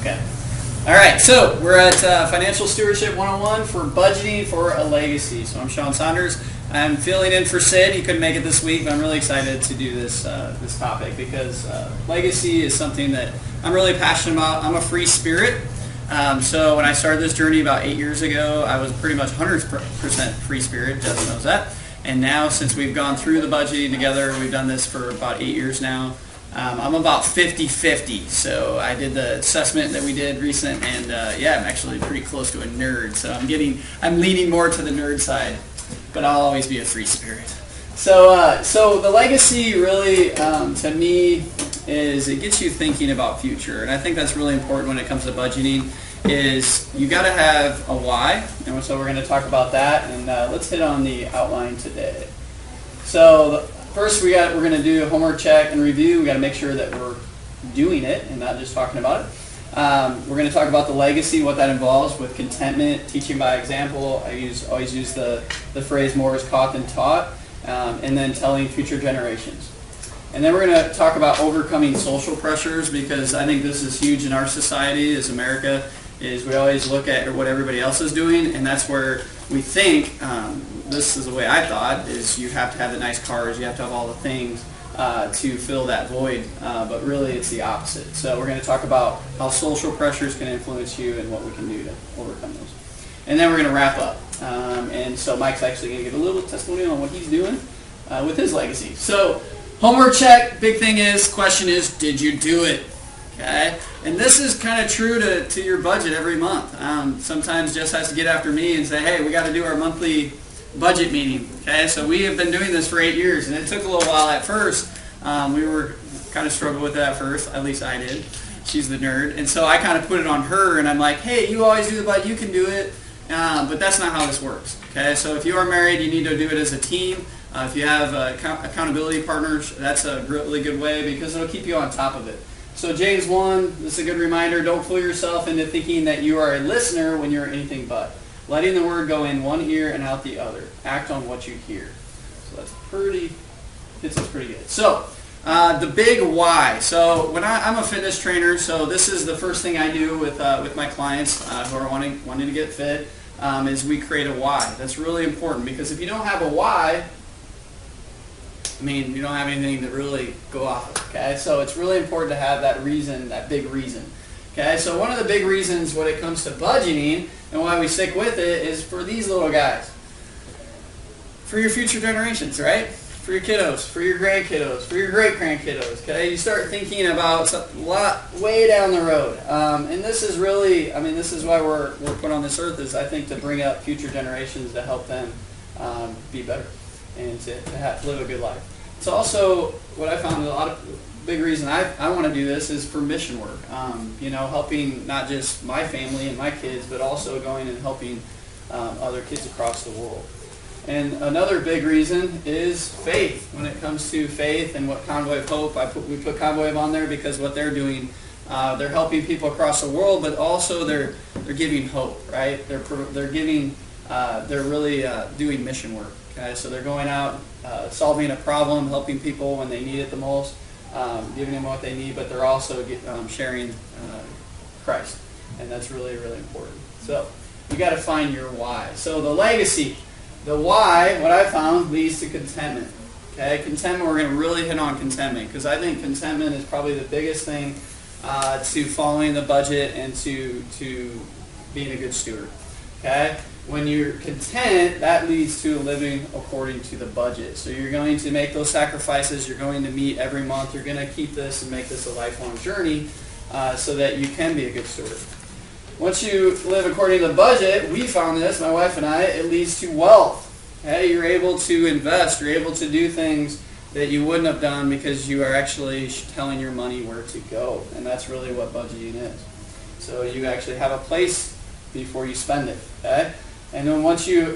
Okay. All right, so we're at Financial Stewardship 101 for budgeting for a legacy. So I'm Sean Saunders. I'm filling in for Sid. He couldn't make it this week, but I'm really excited to do this topic because legacy is something that I'm really passionate about. I'm a free spirit. So when I started this journey about 8 years ago, I was pretty much 100% free spirit. Jess knows that. And now, since we've gone through the budgeting together, we've done this for about 8 years now. I'm about 50-50, so I did the assessment that we did recent, and yeah, I'm actually pretty close to a nerd, so I'm leaning more to the nerd side, but I'll always be a free spirit. So the legacy really, to me, is it gets you thinking about future, and I think that's really important when it comes to budgeting, is you got to have a why, and so we're going to talk about that, and let's hit on the outline today. So first, we're going to do a homework check and review. We got to make sure that we're doing it and not just talking about it. We're going to talk about the legacy, what that involves with contentment, teaching by example. I always use the phrase more is caught than taught, and then telling future generations. And then we're going to talk about overcoming social pressures, because I think this is huge in our society as America, is we always look at what everybody else is doing, and that's where we think, this is the way I thought, is you have to have the nice cars, you have to have all the things to fill that void, but really it's the opposite. So we're going to talk about how social pressures can influence you and what we can do to overcome those. And then we're going to wrap up. And so Mike's actually going to give a little testimony on what he's doing with his legacy. So homework check, big thing is, question is, did you do it? Okay, and this is kind of true to your budget every month. Sometimes Jess has to get after me and say, hey, we got to do our monthly budget meeting. Okay, so we have been doing this for 8 years, and it took a little while at first. We were kind of struggling with it at first, at least I did. She's the nerd, and so I kind of put it on her, and I'm like, hey, you always do the budget, you can do it, but that's not how this works. Okay, so if you are married, you need to do it as a team. If you have accountability partners, that's a really good way, because it'll keep you on top of it. So James 1, this is a good reminder, don't fool yourself into thinking that you are a listener when you're anything but. Letting the word go in one ear and out the other. Act on what you hear. So that's fits us pretty good. So the big why. So when I'm a fitness trainer, so this is the first thing I do with my clients who are wanting to get fit, is we create a why. That's really important, because if you don't have a why, I mean, you don't have anything to really go off of, okay? So it's really important to have that reason, that big reason, okay? So one of the big reasons when it comes to budgeting and why we stick with it is for these little guys. For your future generations, right? For your kiddos, for your grandkiddos, for your great-grandkiddos, okay? You start thinking about a lot way down the road. And this is really, I mean, this is why we're put on this earth, is I think to bring up future generations to help them be better and to live a good life. It's also what I found, a lot of big reason I want to do this is for mission work. You know, helping not just my family and my kids, but also going and helping other kids across the world. And another big reason is faith. When it comes to faith and what Convoy of Hope, we put Convoy of on there because what they're doing, they're helping people across the world, but also they're giving hope, right? They're giving, they're really doing mission work. Okay, so they're going out, solving a problem, helping people when they need it the most, giving them what they need, but they're also sharing Christ, and that's really, really important. So you got to find your why. So the legacy, the why, what I found, leads to contentment. Okay, contentment, we're going to really hit on contentment, because I think contentment is probably the biggest thing to following the budget and to being a good steward. Okay. When you're content, that leads to living according to the budget. So you're going to make those sacrifices. You're going to meet every month. You're going to keep this and make this a lifelong journey so that you can be a good steward. Once you live according to the budget, we found this, my wife and I, it leads to wealth. Okay? You're able to invest. You're able to do things that you wouldn't have done because you are actually telling your money where to go. And that's really what budgeting is. So you actually have a place before you spend it. Okay? And then once you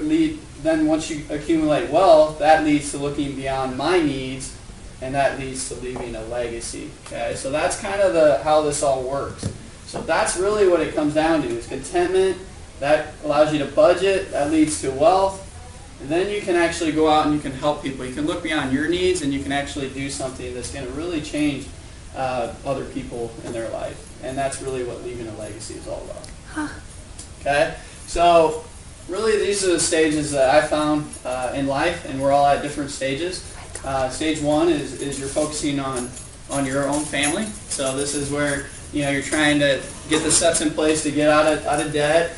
accumulate wealth, that leads to looking beyond my needs, and that leads to leaving a legacy. Okay, so that's kind of how this all works. So that's really what it comes down to: is contentment. That allows you to budget. That leads to wealth, and then you can actually go out and you can help people. You can look beyond your needs, and you can actually do something that's going to really change other people in their life. And that's really what leaving a legacy is all about. Huh. Okay? So really these are the stages that I found in life, and we're all at different stages. Stage one is you're focusing on your own family. So this is where you're trying to get the steps in place to get out of debt.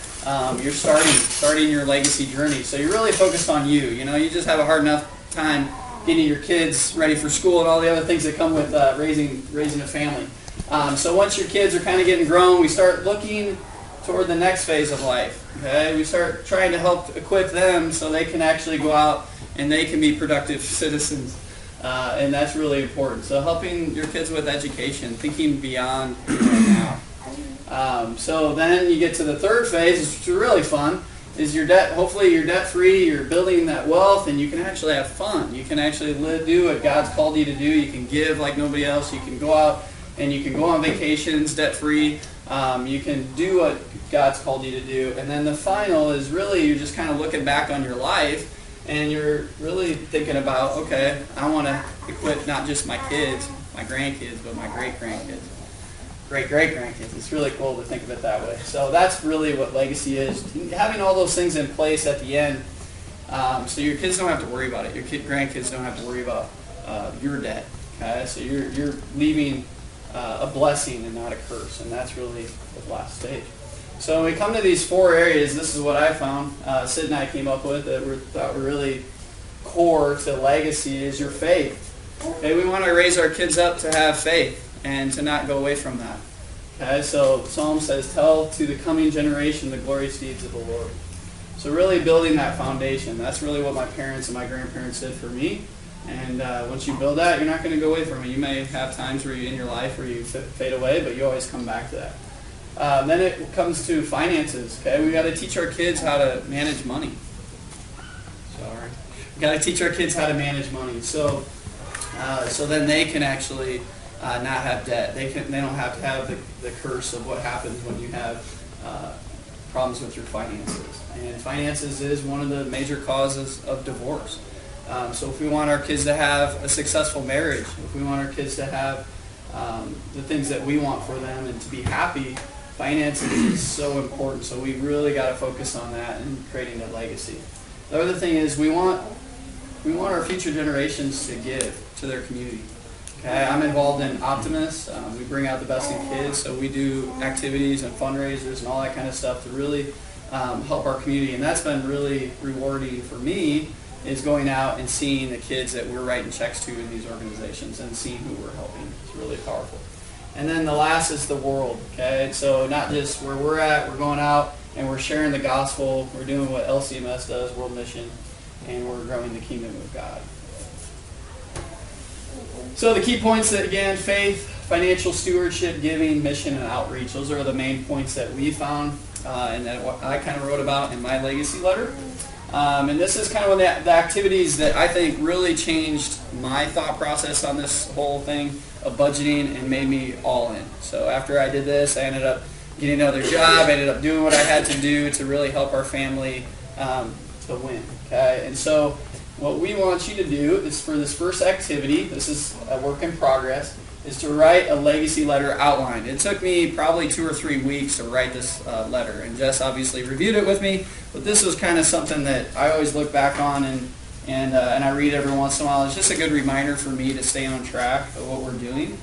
You're starting your legacy journey. So you're really focused on you. You just have a hard enough time getting your kids ready for school and all the other things that come with raising a family. So once your kids are kind of getting grown, we start looking toward the next phase of life. Okay, we start trying to help equip them so they can actually go out and they can be productive citizens, and that's really important. So helping your kids with education, thinking beyond now. So then you get to the third phase, which is really fun. Is your debt? Hopefully you're debt free. You're building that wealth, and you can actually have fun. You can actually do what God's called you to do. You can give like nobody else. You can go out and you can go on vacations debt free. You can do what God's called you to do. And then the final is really you're just kind of looking back on your life, and you're really thinking about, okay, I want to equip not just my kids, my grandkids, but my great-grandkids. Great-great-grandkids. It's really cool to think of it that way. So that's really what legacy is. Having all those things in place at the end, so your kids don't have to worry about it. Your grandkids don't have to worry about your debt. Okay? So you're leaving a blessing and not a curse, and that's really the last stage. So when we come to these four areas, this is what I found. Sid and I came up with that we thought were really core to legacy is your faith. Okay, we want to raise our kids up to have faith and to not go away from that. Okay, so Psalm says, "Tell to the coming generation the glorious deeds of the Lord." So really building that foundation. That's really what my parents and my grandparents did for me. And once you build that, you're not going to go away from it. You may have times where in your life where you fade away, but you always come back to that. Then it comes to finances. Okay, we got to teach our kids how to manage money. We got to teach our kids how to manage money. So then they can actually not have debt. They don't have to have the curse of what happens when you have problems with your finances. And finances is one of the major causes of divorce. So if we want our kids to have a successful marriage, if we want our kids to have the things that we want for them and to be happy, finances is so important. So we really got to focus on that and creating a legacy. The other thing is we want our future generations to give to their community. Okay, I'm involved in Optimus. We bring out the best in kids, so we do activities and fundraisers and all that kind of stuff to really help our community. And that's been really rewarding for me, is going out and seeing the kids that we're writing checks to in these organizations and seeing who we're helping. It's really powerful. And then the last is the world. Okay, so not just where we're at, we're going out and we're sharing the gospel. We're doing what LCMS does, World Mission, and we're growing the kingdom of God. So the key points that, again, faith, financial stewardship, giving, mission, and outreach. Those are the main points that we found and that I kind of wrote about in my legacy letter. And this is kind of one of the activities that I think really changed my thought process on this whole thing of budgeting and made me all in. So after I did this, I ended up getting another job. I ended up doing what I had to do to really help our family to win. Okay, and so what we want you to do is, for this first activity, this is a work in progress, is to write a legacy letter outline. It took me probably 2 or 3 weeks to write this letter, and Jess obviously reviewed it with me, but this was kind of something that I always look back on and I read every once in a while. It's just a good reminder for me to stay on track of what we're doing.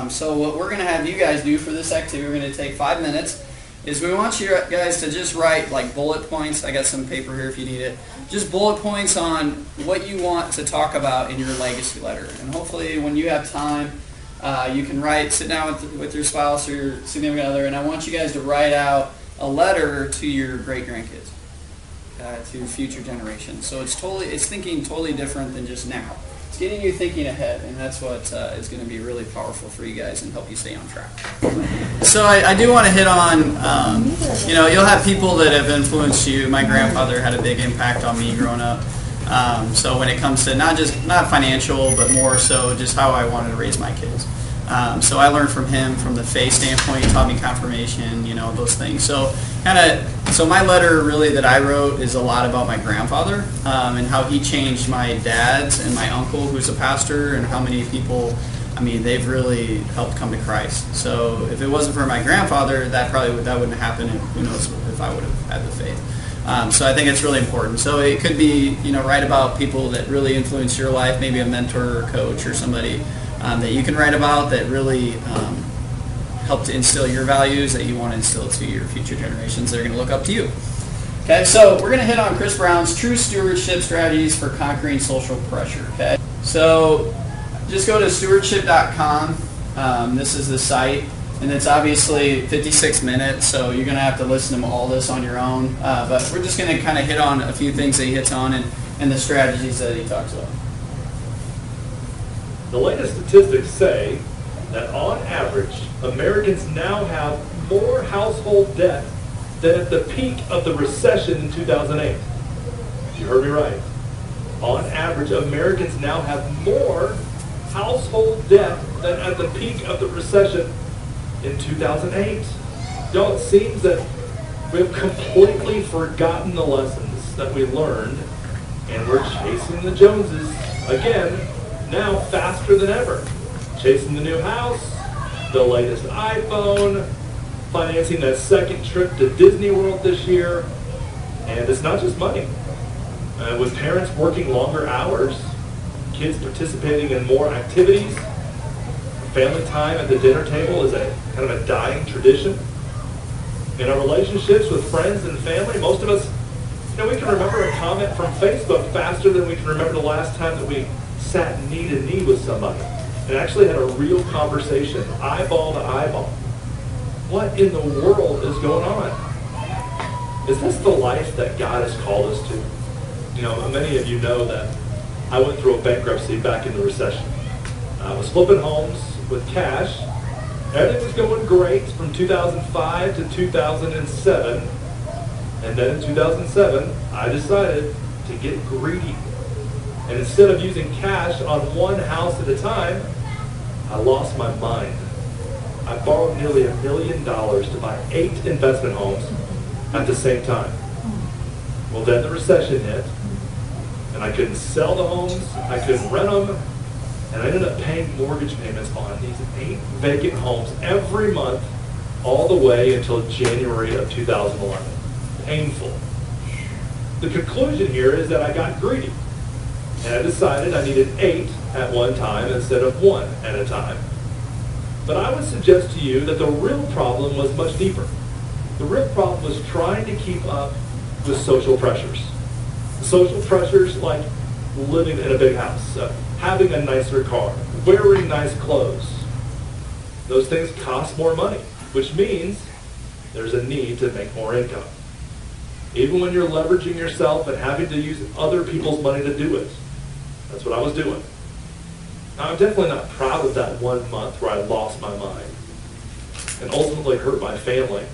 So what we're going to have you guys do for this activity, we're going to take 5 minutes, is we want you guys to just write like bullet points. I got some paper here if you need it. Just bullet points on what you want to talk about in your legacy letter. And hopefully when you have time, you can sit down with your spouse or your significant other, and I want you guys to write out a letter to your great-grandkids, to future generations. So it's thinking totally different than just now. It's getting you thinking ahead, and that's what is going to be really powerful for you guys and help you stay on track. So I do want to hit on, you'll have people that have influenced you. My grandfather had a big impact on me growing up. So when it comes to not financial, but more so just how I wanted to raise my kids. So I learned from him from the faith standpoint. He taught me confirmation, those things. So my letter really that I wrote is a lot about my grandfather and how he changed my dad's and my uncle, who's a pastor, and how many people I mean, they've really helped come to Christ. So if it wasn't for my grandfather, that wouldn't happen, and who knows if I would have had the faith. So I think it's really important. So it could be, write about people that really influence your life, maybe a mentor or coach or somebody that you can write about that really help to instill your values that you want to instill to your future generations that are going to look up to you. Okay, so we're going to hit on Chris Brown's true stewardship strategies for conquering social pressure. Okay, so just go to stewardship.com. This is the site, and it's obviously 56 minutes, so you're going to have to listen to all this on your own. But we're just going to kind of hit on a few things that he hits on and the strategies that he talks about. The latest statistics say that on average, Americans now have more household debt than at the peak of the recession in 2008. You heard me right. On average, Americans now have more household debt than at the peak of the recession in 2008. Y'all, it seems that we've completely forgotten the lessons that we learned, and we're chasing the Joneses again, now faster than ever. Chasing the new house, the latest iPhone, financing that second trip to Disney World this year. And it's not just money. With parents working longer hours, kids participating in more activities, family time at the dinner table is a kind of a dying tradition. In our relationships with friends and family, most of us, we can remember a comment from Facebook faster than we can remember the last time that we sat knee to knee with somebody and actually had a real conversation, eyeball to eyeball. What in the world is going on? Is this the life that God has called us to? Many of you know that I went through a bankruptcy back in the recession. I was flipping homes with cash. Everything was going great from 2005 to 2007. And then in 2007, I decided to get greedy. And instead of using cash on one house at a time, I lost my mind. I borrowed nearly $1 million to buy 8 investment homes at the same time. Well, then the recession hit, and I couldn't sell the homes, I couldn't rent them, and I ended up paying mortgage payments on these 8 vacant homes every month all the way until January of 2011. Painful. The conclusion here is that I got greedy, and I decided I needed 8 at one time instead of 1 at a time. But I would suggest to you that the real problem was much deeper. The real problem was trying to keep up with social pressures. Social pressures like living in a big house, having a nicer car, wearing nice clothes. Those things cost more money, which means there's a need to make more income. Even when you're leveraging yourself and having to use other people's money to do it. That's what I was doing. Now, I'm definitely not proud of that one month where I lost my mind and ultimately hurt my family.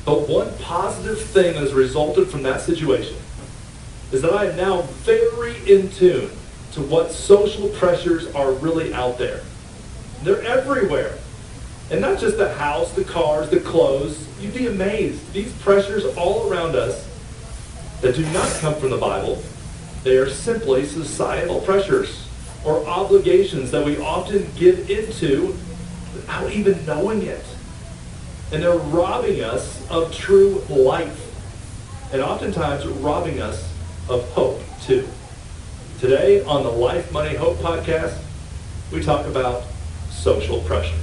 But one positive thing that has resulted from that situation is that I am now very in tune to what social pressures are really out there. They're everywhere. And not just the house, the cars, the clothes. You'd be amazed. These pressures all around us that do not come from the Bible, they are simply societal pressures or obligations that we often give into without even knowing it. And they're robbing us of true life. And oftentimes robbing us of hope, too. Today, on the Life, Money, Hope podcast, we talk about social pressure.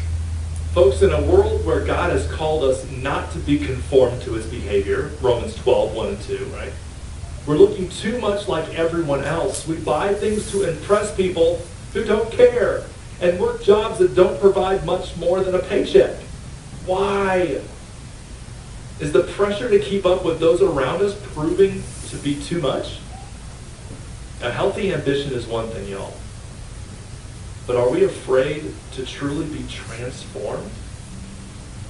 Folks, in a world where God has called us not to be conformed to his behavior, Romans 12, 1 and 2, right? We're looking too much like everyone else. We buy things to impress people who don't care and work jobs that don't provide much more than a paycheck. Why? Is the pressure to keep up with those around us proving to be too much? A healthy ambition is one thing, y'all. But are we afraid to truly be transformed?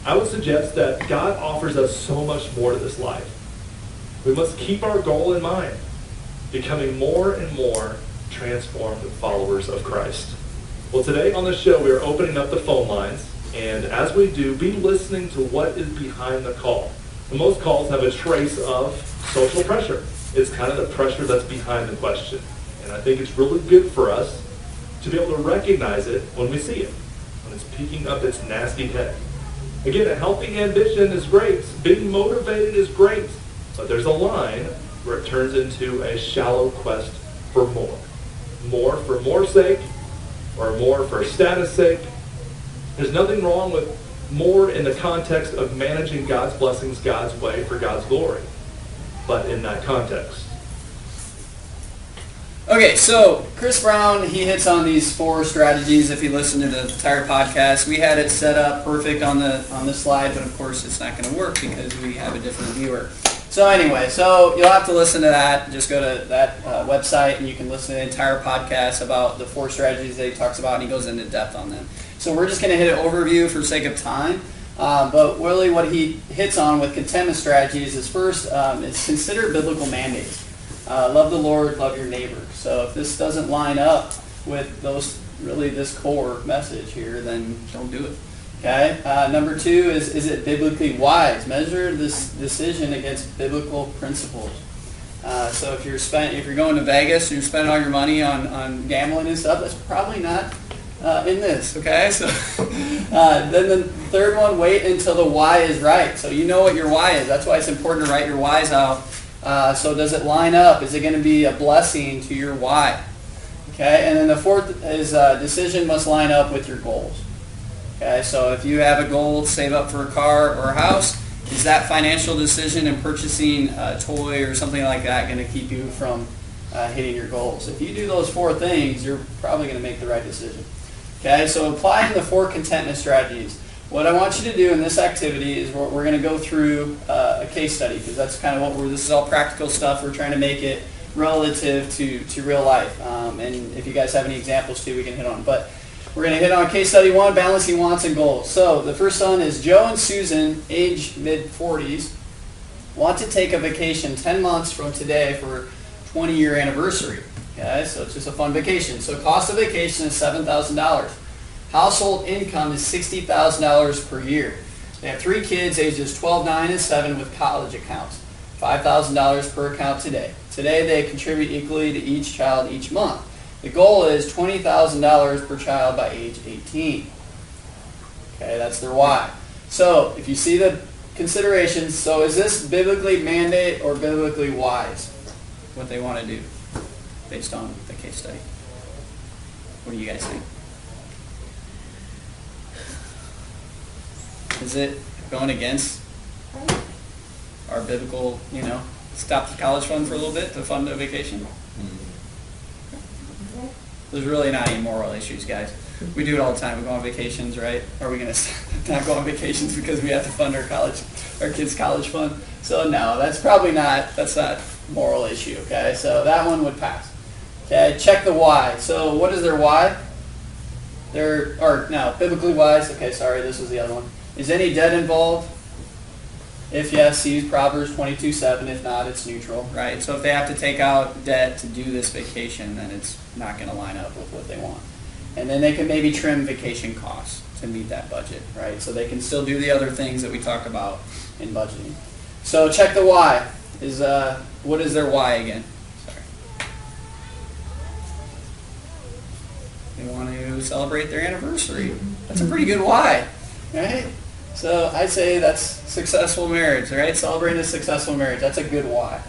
I would suggest that God offers us so much more to this life. We must keep our goal in mind, becoming more and more transformed followers of Christ. Well, today on the show, we are opening up the phone lines. And as we do, be listening to what is behind the call. And most calls have a trace of social pressure. It's kind of the pressure that's behind the question. And I think it's really good for us to be able to recognize it when we see it, when it's peeking up its nasty head. Again, a healthy ambition is great. Being motivated is great. But there's a line where it turns into a shallow quest for more. More for more's sake, or more for status sake. There's nothing wrong with more in the context of managing God's blessings God's way for God's glory. But in that context. Okay, so Chris Brown, he hits on these 4 strategies. If you listen to the entire podcast, we had it set up perfect on the slide, but of course it's not going to work because we have a different viewer. So anyway, so you'll have to listen to that. Just go to that website and you can listen to the entire podcast about the 4 strategies that he talks about, and he goes into depth on them. So we're just going to hit an overview for sake of time. But really what he hits on with contentment strategies is first, is consider biblical mandates. Love the Lord, love your neighbor. So if this doesn't line up with this core message here, then don't do it. Okay. Number 2 is it biblically wise? Measure this decision against biblical principles. So if you're going to Vegas and you're spending all your money on gambling and stuff, that's probably not in this. Okay. So then the third one, wait until the why is right. So you know what your why is. That's why it's important to write your whys out. So does it line up? Is it going to be a blessing to your why? Okay. And then the 4th is decision must line up with your goals. Okay, so if you have a goal to save up for a car or a house, is that financial decision in purchasing a toy or something like that going to keep you from hitting your goals? If you do those 4 things, you're probably going to make the right decision. Okay, so applying the 4 contentment strategies. What I want you to do in this activity is we're going to go through a case study, because that's kind of this is all practical stuff. We're trying to make it relative to real life. And if you guys have any examples too, we can hit on. But we're going to hit on case study 1, balancing wants and goals. So the first one is Joe and Susan, age mid-40s, want to take a vacation 10 months from today for 20-year anniversary. Okay, so it's just a fun vacation. So cost of vacation is $7,000. Household income is $60,000 per year. They have 3 kids, ages 12, 9, and 7 with college accounts. $5,000 per account today. Today they contribute equally to each child each month. The goal is $20,000 per child by age 18. Okay, that's their why. So if you see the considerations, so is this biblically mandate or biblically wise? What they want to do based on the case study. What do you guys think? Is it going against our biblical, stop the college fund for a little bit to fund a vacation? There's really not any moral issues, guys. We do it all the time. We go on vacations, right? Are we going to not go on vacations because we have to fund our kids' college fund? So no, that's not a moral issue, okay? So that one would pass. Okay, check the why. So what is their why? Biblically wise. Okay, sorry, this was the other one. Is any debt involved? If yes, use Proverbs 22:7. If not, it's neutral, right? So if they have to take out debt to do this vacation, then it's not going to line up with what they want. And then they can maybe trim vacation costs to meet that budget, right? So they can still do the other things that we talk about in budgeting. So check the why. What is their why again? Sorry. They want to celebrate their anniversary. That's a pretty good why, right? So I'd say that's successful marriage, right? Celebrating a successful marriage. That's a good why.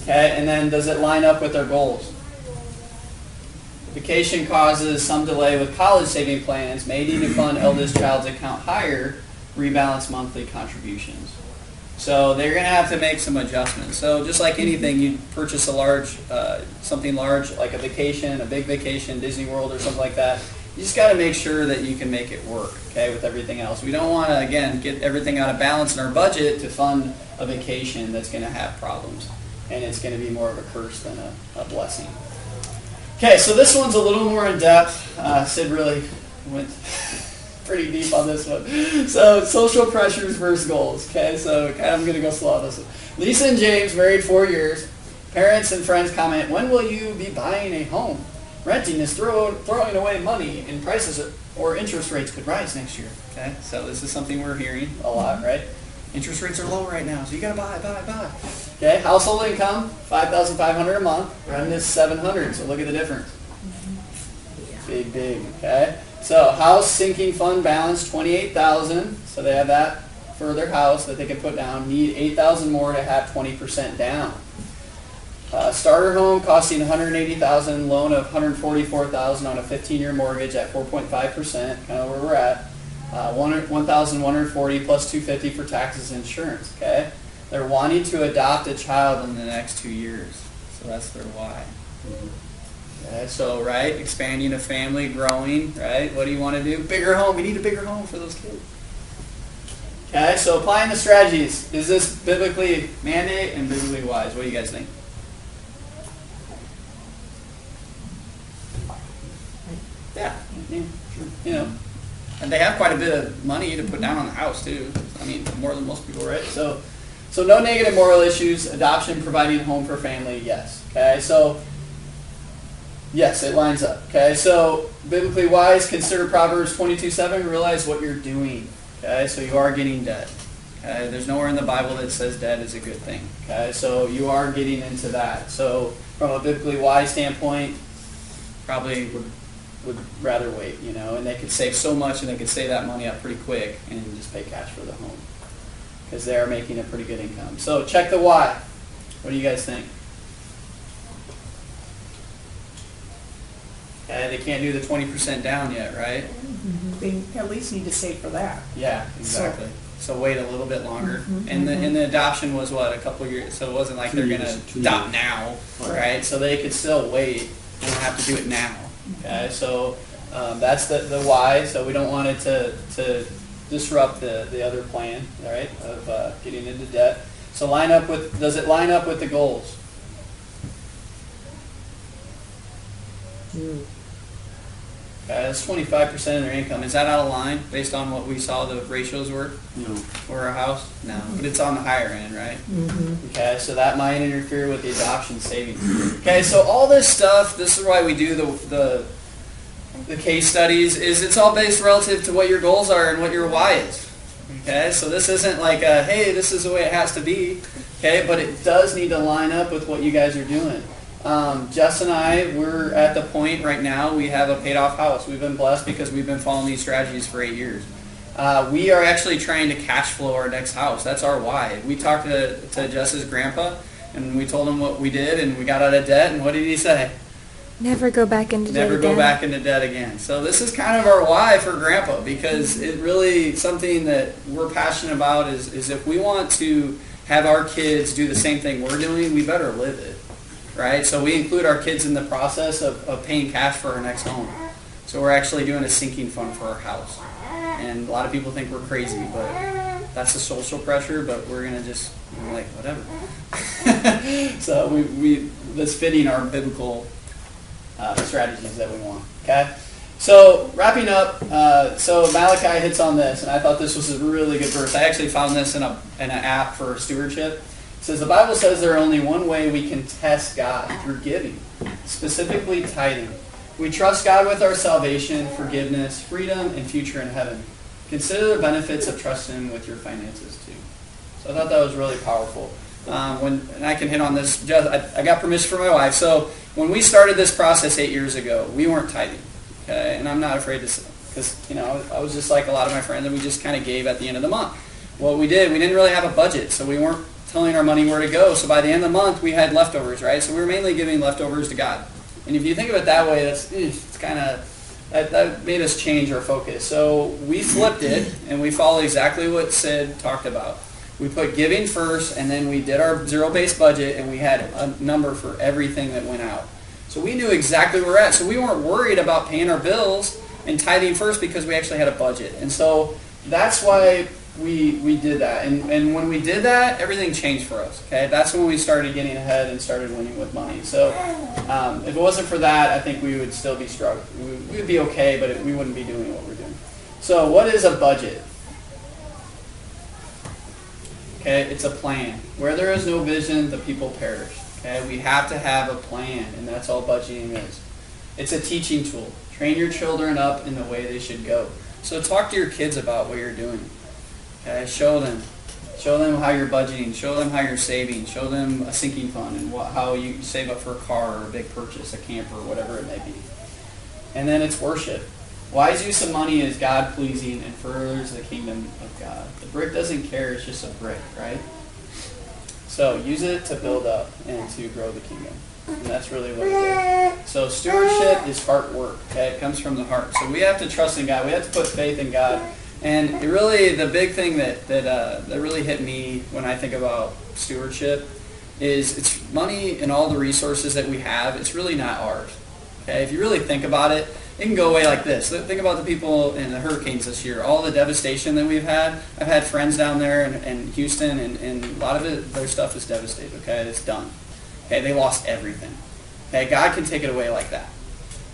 Okay, and then does it line up with their goals? Vacation causes some delay with college saving plans, may need to fund eldest child's account higher, rebalance monthly contributions. So they're going to have to make some adjustments. So just like anything, you purchase something large, like a vacation, a big vacation, Disney World or something like that. You just got to make sure that you can make it work, okay, with everything else. We don't want to, again, get everything out of balance in our budget to fund a vacation that's going to have problems. And it's going to be more of a curse than a blessing. Okay, so this one's a little more in depth. Sid really went pretty deep on this one. So social pressures versus goals. Okay, so I'm going to go slow on this one. Lisa and James married 4 years. Parents and friends comment, when will you be buying a home? Renting is throwing away money, and prices or interest rates could rise next year. Okay, so this is something we're hearing a lot, right? Interest rates are low right now, so you got to buy. Okay, household income $5,500 a month. Rent is $700. So look at the difference. Big, okay? So house sinking fund balance, $28,000. So they have that for their house that they can put down. Need $8,000 more to have 20% down. Starter home costing $180,000, loan of $144,000 on a 15-year mortgage at 4.5%, kind of where we're at. $1,140 plus $250 for taxes and insurance. Okay, they're wanting to adopt a child in the next 2 years, so that's their why. Okay, so right, expanding a family, growing. Right, what do you want to do? Bigger home. We need a bigger home for those kids. Okay, so applying the strategies. Is this biblically mandate and biblically wise? What do you guys think? Yeah, you know, and they have quite a bit of money to put down on the house too. I mean, more than most people, right? So no negative moral issues. Adoption, providing a home for family, yes. Okay, so yes, it lines up. Okay, so biblically wise, consider Proverbs 22:7. Realize what you're doing. Okay, so you are getting debt. Okay, there's nowhere in the Bible that says debt is a good thing. Okay, so you are getting into that. So from a biblically wise standpoint, probably would rather wait, you know, and they could save so much and they could save that money up pretty quick and just pay cash for the home because they are making a pretty good income. So check the why. What do you guys think? Okay, they can't do the 20% down yet, right? They at least need to save for that. Yeah, exactly. So wait a little bit longer. And the adoption was what, a couple years, so it wasn't like they're going to adopt now, right? So they could still wait and have to do it now. Okay, so that's the why. So we don't want it to disrupt the other plan, all right, of getting into debt. So does it line up with the goals? Okay, that's 25% of their income. Is that out of line based on what we saw the ratios were? No. For our house? No, but it's on the higher end, right? Okay, so that might interfere with the adoption savings. Okay, so all this stuff, this is why we do the case studies, is it's all based relative to what your goals are and what your why is. Okay, so this isn't like a, hey, this is the way it has to be. Okay, but it does need to line up with what you guys are doing. Jess and I, we're at the point right now, we have a paid off house. We've been blessed because we've been following these strategies for 8 years. We are actually trying to cash flow our next house. That's our why. We talked to Jess's grandpa and we told him what we did and we got out of debt, and what did he say? Never go back into debt again. Never go back into debt again. So this is kind of our why for grandpa, because it really, something that we're passionate about is if we want to have our kids do the same thing we're doing, we better live it. Right? So we include our kids in the process of paying cash for our next home. So we're actually doing a sinking fund for our house. And a lot of people think we're crazy, but that's the social pressure, but we're going to just, like, whatever. So that's fitting our biblical strategies that we want. Okay? So wrapping up, so Malachi hits on this, and I thought this was a really good verse. I actually found this in an app for stewardship. It says, the Bible says there are only one way we can test God, through giving, specifically tithing. We trust God with our salvation, forgiveness, freedom, and future in heaven. Consider the benefits of trusting Him with your finances too. So I thought that was really powerful. And I can hit on this. I got permission from my wife. So when we started this process 8 years ago, we weren't tithing. Okay, and I'm not afraid to say, because I was just like a lot of my friends, and we just kind of gave at the end of the month. What we did, we didn't really have a budget, so we weren't telling our money where to go. So by the end of the month, we had leftovers, right? So we were mainly giving leftovers to God. And if you think of it that way, it's kind of, that made us change our focus. So we flipped it, and we followed exactly what Sid talked about. We put giving first, and then we did our zero-based budget, and we had a number for everything that went out. So we knew exactly where we're at. So we weren't worried about paying our bills and tithing first, because we actually had a budget. And so that's why we did that. And when we did that, everything changed for us. Okay, that's when we started getting ahead and started winning with money. So if it wasn't for that, I think we would still be struggling. We would be okay, but we wouldn't be doing what we're doing. So what is a budget? Okay, it's a plan. Where there is no vision, the people perish. Okay, we have to have a plan, and that's all budgeting is. It's a teaching tool. Train your children up in the way they should go. So talk to your kids about what you're doing. Okay, show them how you're budgeting. Show them how you're saving. Show them a sinking fund and how you save up for a car or a big purchase, a camper, whatever it may be. And then it's worship. Wise use of money is God-pleasing and furthers the kingdom of God. The brick doesn't care, it's just a brick, right? So use it to build up and to grow the kingdom. And that's really what it is. So stewardship is heart work. Okay? It comes from the heart. So we have to trust in God. We have to put faith in God. And it really, the big thing that really hit me when I think about stewardship is it's money and all the resources that we have. It's really not ours. Okay? If you really think about it, it can go away like this. Think about the people in the hurricanes this year. All the devastation that we've had. I've had friends down there in Houston, and a lot of it, their stuff is devastated. Okay, it's done. Okay, they lost everything. Okay, God can take it away like that.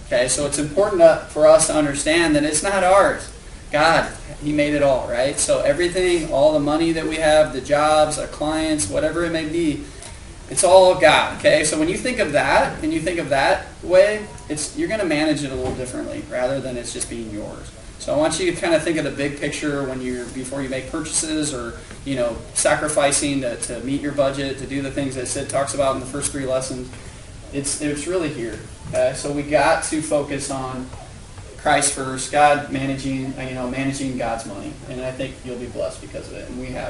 Okay, so it's important for us to understand that it's not ours. God, He made it all, right? So everything, all the money that we have, the jobs, our clients, whatever it may be, it's all God, okay? So when you think of that, and you think of that way, you're going to manage it a little differently rather than it's just being yours. So I want you to kind of think of the big picture before you make purchases or, sacrificing to meet your budget, to do the things that Sid talks about in the first 3 lessons. It's really here, okay? So we got to focus on Christ first, God managing God's money. And I think you'll be blessed because of it, and we have.